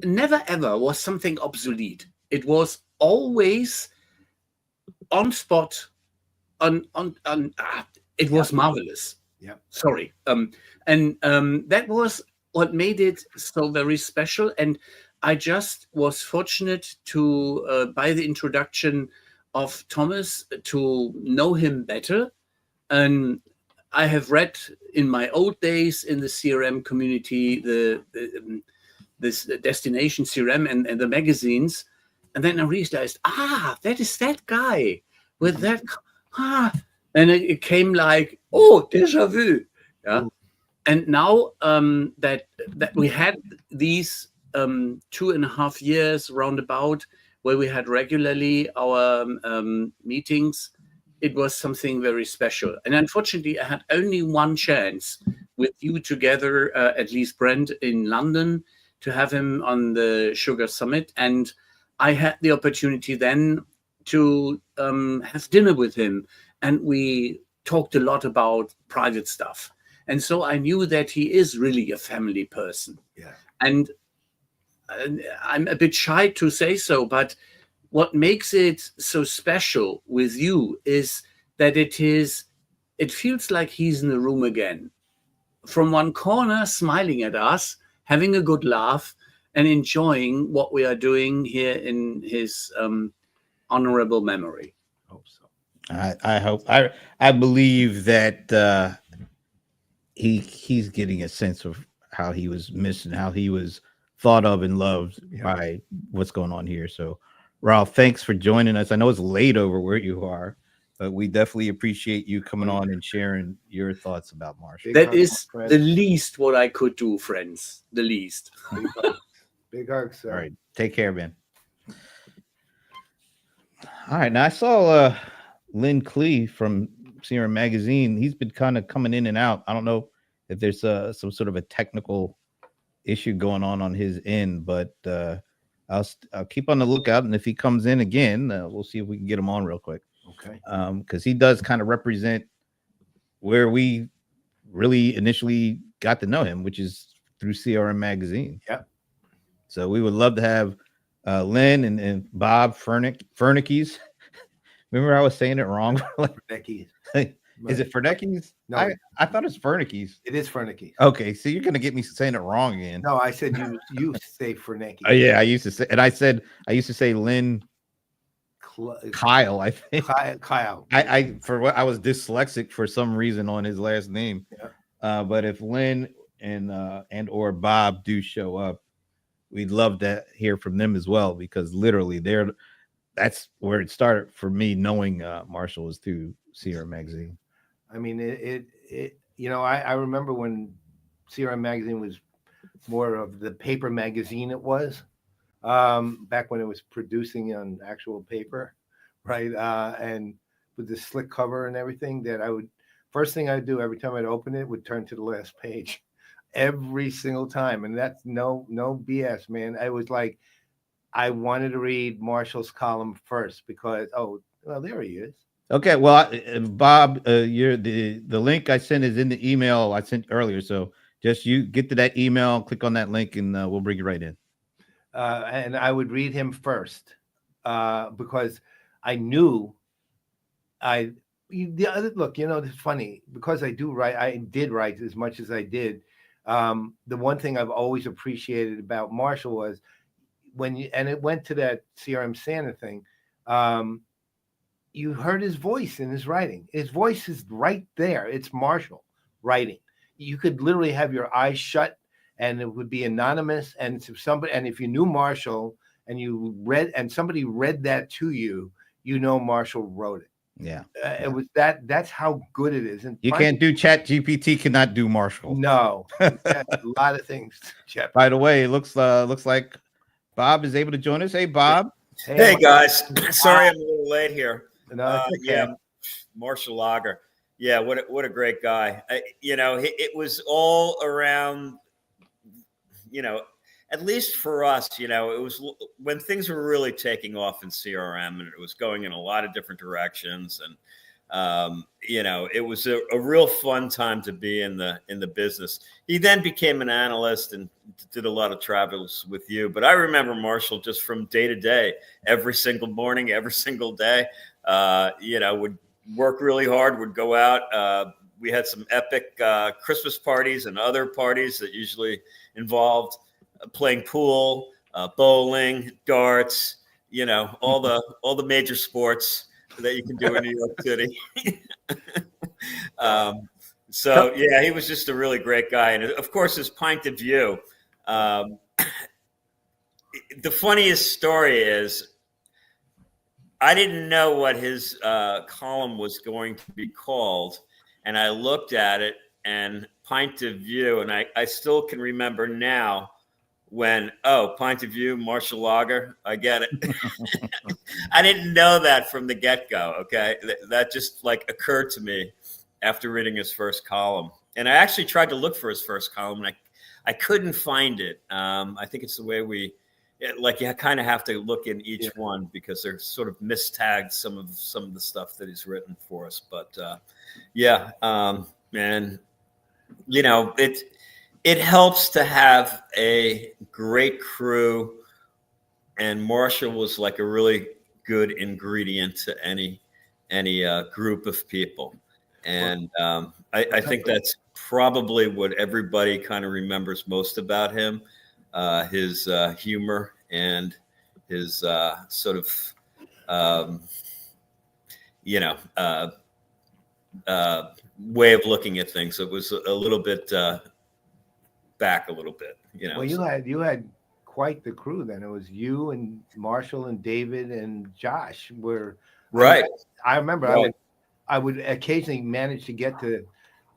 never ever was something obsolete. It was always on spot, it was marvelous.
Yeah.
Sorry. And that was what made it so very special. And I just was fortunate to, by the introduction of Thomas, to know him better. And I have read in my old days in the CRM community, this destination CRM and the magazines. And then I realized, that is that guy with that. And it came like, oh, déjà vu. Yeah.
Ooh.
And now that we had these 2.5 years roundabout where we had regularly our meetings, it was something very special. And unfortunately, I had only one chance with you together, at least Brent, in London, to have him on the Sugar Summit. And I had the opportunity then to have dinner with him. And we talked a lot about private stuff. And so I knew that he is really a family person.
Yeah.
And I'm a bit shy to say so, but what makes it so special with you is that it feels like he's in the room again. From one corner, smiling at us, having a good laugh, and enjoying what we are doing here in his honorable memory.
Hope so.
I hope I believe that he's getting a sense of how he was missed and how he was thought of and loved by what's going on here. So, Ralph, thanks for joining us. I know it's late over where you are, but we definitely appreciate you coming on and sharing your thoughts about Marshall.
That is the least what I could do, friends. The least.
Big hugs, sir.
All right. Take care, man. All right. Now I saw Lynn Klee from CRM Magazine. He's been kind of coming in and out. I don't know if there's some sort of a technical issue going on his end, but I'll keep on the lookout. And if he comes in again, we'll see if we can get him on real quick.
Okay.
Because he does kind of represent where we really initially got to know him, which is through CRM Magazine.
Yeah.
So we would love to have Lynn and Bob Fernickies. Remember I was saying it wrong?
Fernickies.
Is it Fernickies?
No.
I thought it's Fernickies.
It is Fernickies.
Okay, so you're gonna get me saying it wrong again.
No, I said you say Fernickies.
Oh yeah, I used to say Lynn Kyle. I think
Kyle.
I was dyslexic for some reason on his last name.
Yeah.
But if Lynn and or Bob do show up, we'd love to hear from them as well, because literally that's where it started for me knowing Marshall was through CRM Magazine.
I mean, I remember when CRM Magazine was more of the paper magazine it was, back when it was producing on actual paper, right? And with the slick cover and everything, that first thing I'd do every time I'd open it would turn to the last page every single time. And that's no BS, man. I was like, I wanted to read Marshall's column first because, there he is.
Okay, well, Bob, the link I sent is in the email I sent earlier. So just you get to that email, click on that link, and we'll bring you right in.
And I would read him first because I knew look, it's funny because I did write as much as I did. The one thing I've always appreciated about Marshall was and it went to that CRM Santa thing, you heard his voice in his writing. His voice is right there. It's Marshall writing. You could literally have your eyes shut and it would be anonymous. And if you knew Marshall and somebody read that to you, Marshall wrote it.
Yeah.
It was that's how good it is. And
you can't do Chat GPT, cannot do Marshall.
No. A lot of things.
By the way, it looks like Bob is able to join us. Hey, Bob.
Hey guys. Sorry I'm a little late here.
No, it's okay.
Yeah, Marshall Lager. Yeah, what a great guy. It was all around, at least for us, it was when things were really taking off in CRM, and it was going in a lot of different directions. And, it was a real fun time to be in the business. He then became an analyst and did a lot of travels with you. But I remember Marshall just from day to day, every single morning, every single day, would work really hard, would go out. We had some epic Christmas parties and other parties that usually involved playing pool, bowling, darts, all the major sports that you can do in New York City. So yeah, he was just a really great guy. And of course, his point of view. The funniest story is I didn't know what his column was going to be called. And I looked at it and point of view, and I still can remember now when, point of view, Marshall Lager, I get it. I didn't know that from the get-go, okay? That just like occurred to me after reading his first column. And I actually tried to look for his first column, and I couldn't find it. I think it's the way you kind of have to look in each one because they're sort of mistagged some of the stuff that he's written for us. But man, it helps to have a great crew, and Marshall was like a really good ingredient to any group of people. And I think that's probably what everybody kind of remembers most about him, his humor and his sort of, way of looking at things. It was a little bit back a little bit,
Well, you had quite the crew then. It was you and Marshall and David and Josh were
right.
I remember
right.
I would occasionally manage to get to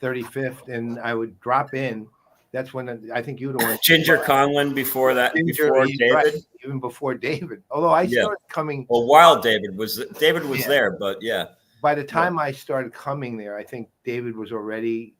35th, and I would drop in. That's when I think you were the one.
Ginger Conlon before that, before David,
right, even before David. Although I started coming.
Well, while David was there, but yeah.
By the time I started coming there, I think Ginger was already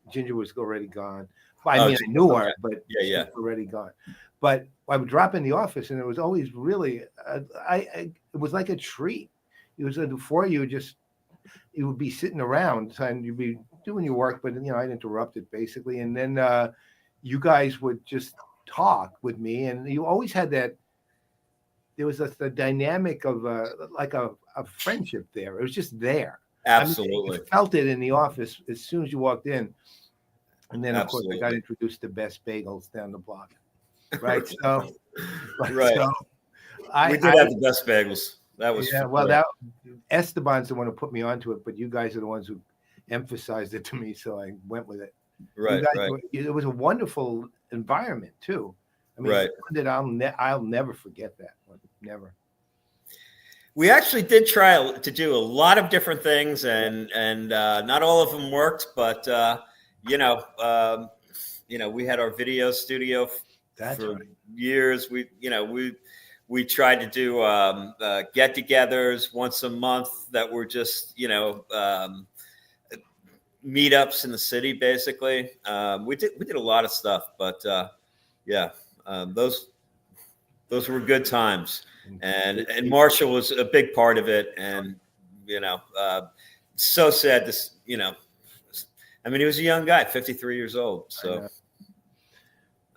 gone. I mean, I knew her, but she was already gone. But I would drop in the office, and it was always really, it was like a treat. It was before you would be sitting around and you'd be doing your work, but I'd interrupt it basically, and then you guys would just talk with me, and you always had that. There was the dynamic of like a friendship there. It was just there.
Absolutely,
I mean, you felt it in the office as soon as you walked in, and then of course I got introduced to Best Bagels down the block. Right. So,
right. So we did have the best bagels. That was
that Esteban's the one who put me onto it, but you guys are the ones who emphasized it to me, so I went with it.
Right.
It was a wonderful environment too. I mean, that I'll never forget that one. Never.
We actually did try to do a lot of different things, and not all of them worked, but we had our video studio.
That's
for
right.
years. We tried to do get-togethers once a month that were just meetups in the city. Basically, we did a lot of stuff, but those were good times. And Marshall was a big part of it, and so sad this. I mean, he was a young guy, 53 years old, so.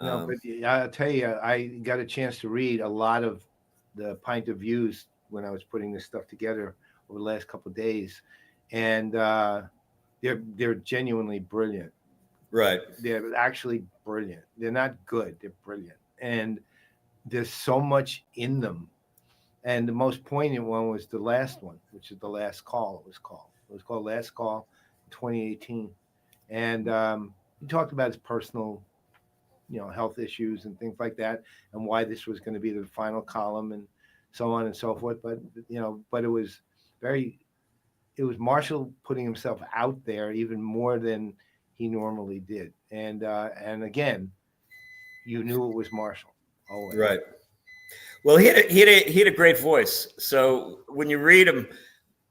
No, but I'll tell you, I got a chance to read a lot of the point of views when I was putting this stuff together over the last couple of days, and they're genuinely brilliant.
Right.
They're actually brilliant. They're not good. They're brilliant, and there's so much in them. And the most poignant one was the last one, which is The Last Call. It was called Last Call, 2018, and he talked about his personal health issues and things like that, and why this was going to be the final column and so on and so forth. But it was Marshall putting himself out there even more than he normally did. And again, you knew it was Marshall. Always.
Right. Well, he had a great voice. So when you read him,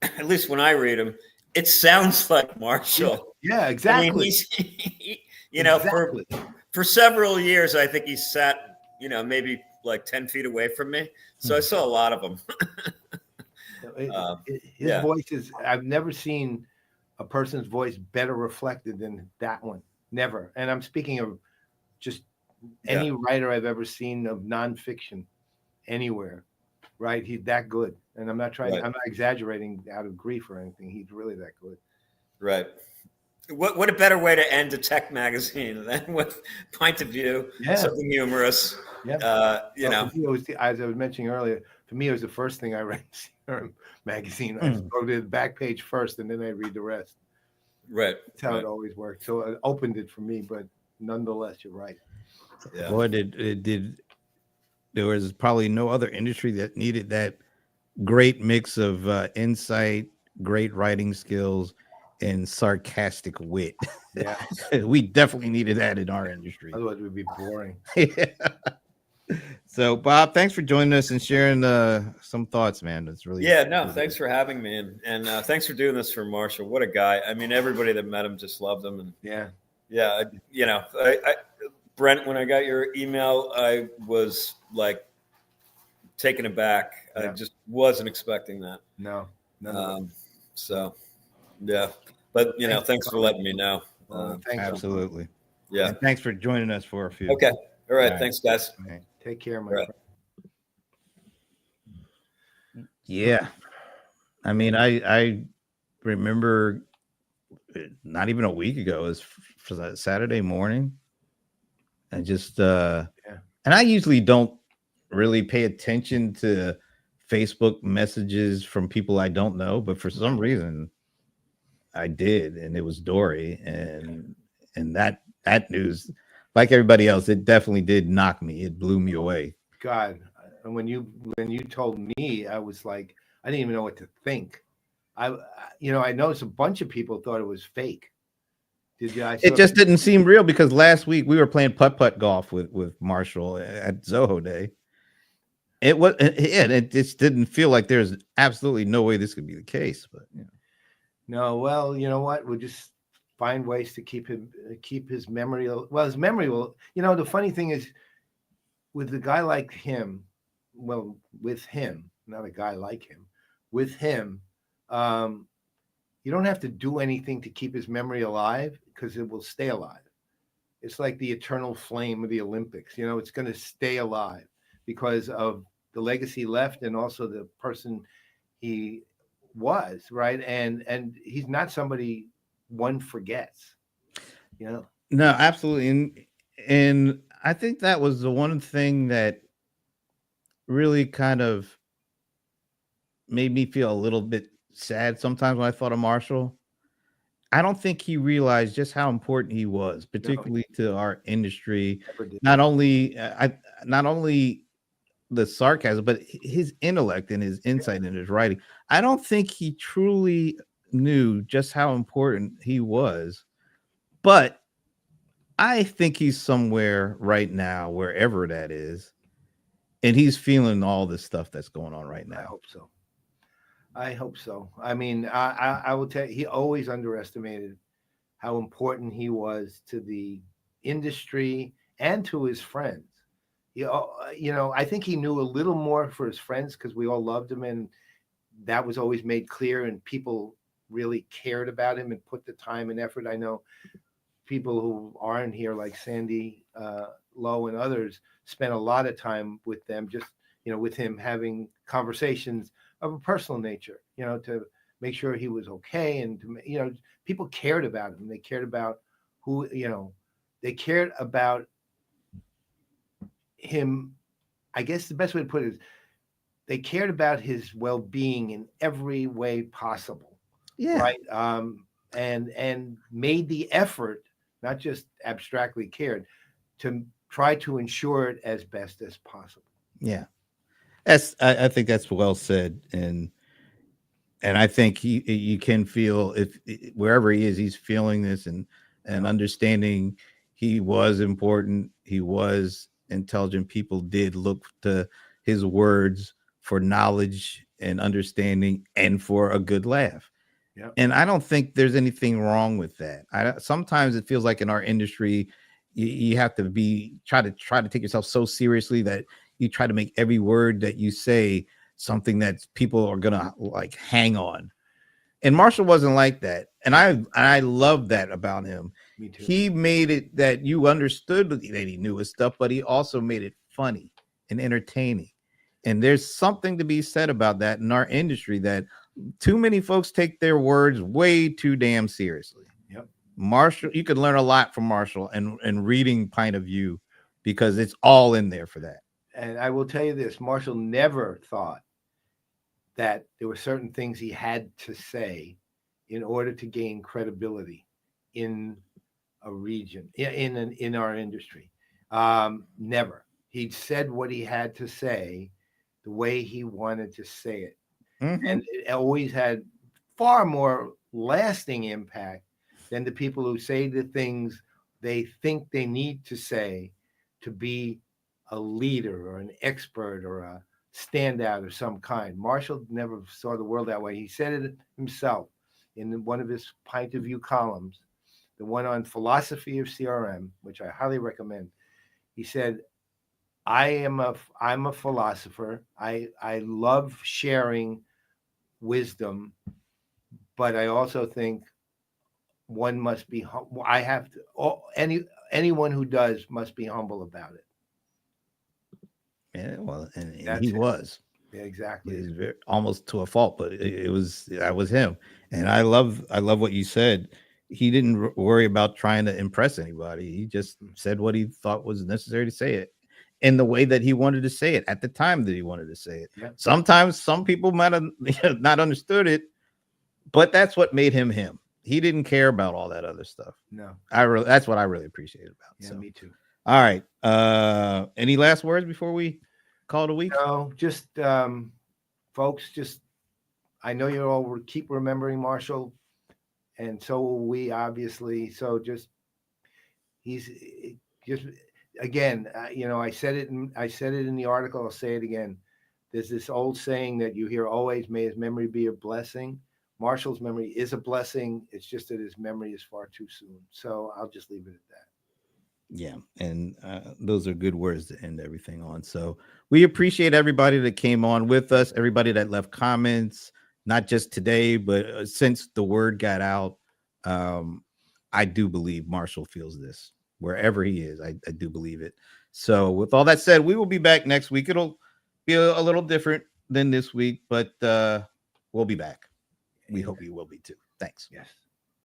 at least when I read him, it sounds like Marshall.
Yeah, exactly.
I mean, exactly. For several years, I think he sat maybe like 10 feet away from me. So I saw a lot of them.
His voice is, I've never seen a person's voice better reflected than that one. Never. And I'm speaking of just any writer I've ever seen of nonfiction anywhere, right? He's that good. And I'm not I'm not exaggerating out of grief or anything. He's really that good.
Right. What a better way to end a tech magazine than with Point of View, something humorous.
Yeah. As I was mentioning earlier, for me, it was the first thing I read in CRM magazine. I just go to the back page first, and then I read the rest.
Right.
That's how it always worked. So it opened it for me, but nonetheless, you're right.
Yeah. Boy, there was probably no other industry that needed that great mix of insight, great writing skills, and sarcastic wit.
Yeah.
We definitely needed that in our industry.
Otherwise, it would be boring.
So, Bob, thanks for joining us and sharing some thoughts, man. That's really
thanks for having me, and thanks for doing this for Marshall. What a guy! I mean, everybody that met him just loved him, and Brent, when I got your email, I was like taken aback. I just wasn't expecting that.
No.
So, yeah, but thanks for letting me know.
Thanks.
Absolutely.
Yeah.
And thanks for joining us for a few.
Okay. All right. Thanks, guys.
Okay.
Take care, my friend.
Yeah. I mean, I remember not even a week ago, it was for that Saturday morning. And just and I usually don't really pay attention to Facebook messages from people I don't know, but for some reason I did, and it was Dory, and that news, like everybody else, it definitely did knock me. It blew me away.
God, and when you told me, I was like, I didn't even know what to think. I noticed a bunch of people thought it was fake. Did you?
It just didn't seem real because last week we were playing putt golf with Marshall at Zoho Day. It just didn't feel like there's absolutely no way this could be the case. But
no, well, you know what? We'll just find ways to keep his memory. Well, his memory will. The funny thing is, with a guy like him, with him, not a guy like him, with him, you don't have to do anything to keep his memory alive because it will stay alive. It's like the eternal flame of the Olympics. It's going to stay alive because of the legacy left and also the person he was, right? And he's not somebody one forgets.
No, absolutely. And I think that was the one thing that really kind of made me feel a little bit sad sometimes when I thought of Marshall. I don't think he realized just how important he was, particularly to our industry. Not only the sarcasm, but his intellect and his insight in his writing. I don't think he truly knew just how important he was. But I think he's somewhere right now, wherever that is, and he's feeling all this stuff that's going on right now.
I hope so. I mean, I will tell you, he always underestimated how important he was to the industry and to his friends. I think he knew a little more for his friends because we all loved him, and that was always made clear, and people really cared about him and put the time and effort. I know people who aren't here, like Sandy Lowe and others, spent a lot of time with them, just with him, having conversations of a personal nature, to make sure he was okay. And, people cared about him. They cared about they cared about him. I guess the best way to put it is they cared about his well-being in every way possible.
Yeah.
Right. And made the effort, not just abstractly cared, to try to ensure it as best as possible.
Yeah. I think that's well said, and I think you can feel if wherever he is, he's feeling this and understanding he was important, he was intelligent. People did look to his words for knowledge and understanding and for a good laugh.
Yeah.
And I don't think there's anything wrong with that. Sometimes it feels like in our industry, You have to try to take yourself so seriously that you try to make every word that you say something that people are gonna like hang on. And Marshall wasn't like that, and I love that about him.
Me too.
He made it that you understood that he knew his stuff, but he also made it funny and entertaining. And there's something to be said about that in our industry, that too many folks take their words way too damn seriously.
Yep.
Marshall, you could learn a lot from Marshall and reading Point of View, because it's all in there for that.
And I will tell you this, Marshall never thought that there were certain things he had to say in order to gain credibility in a region, in our industry. Never. He said what he had to say the way he wanted to say it.
Mm-hmm.
And it always had far more lasting impact than the people who say the things they think they need to say to be a leader or an expert or a standout of some kind. Marshall never saw the world that way. He said it himself in one of his Point of View columns, the one on philosophy of CRM, which I highly recommend. He said, I'm a philosopher. I love sharing wisdom, but I also think one must be, I have to, anyone who does must be humble about it.
Yeah, well, and
That's
he
it.
was.
Yeah, exactly.
It was almost to a fault, but that was him. And I love what you said. He didn't worry about trying to impress anybody. He just said what he thought was necessary to say it in the way that he wanted to say it at the time that he wanted to say it.
Yeah.
Sometimes some people might have not understood it, but that's what made him him. He didn't care about all that other stuff.
No.
That's what I really appreciated about it.
Yeah,
So.
me too.
All right. Any last words before we call it a week?
No, just folks, I know you all will keep remembering Marshall, and so will we, obviously. So he's just again, I said it in the article. I'll say it again. There's this old saying that you hear always: "May his memory be a blessing." Marshall's memory is a blessing. It's just that his memory is far too soon. So I'll just leave it at that.
Yeah, and those are good words to end everything on. So we appreciate everybody that came on with us, everybody that left comments, not just today, but since the word got out. I do believe Marshall feels this wherever he is. I do believe it. So with all that said, we will be back next week. It'll be a little different than this week, but we'll be back. We hope you will be too. Thanks.
Yes.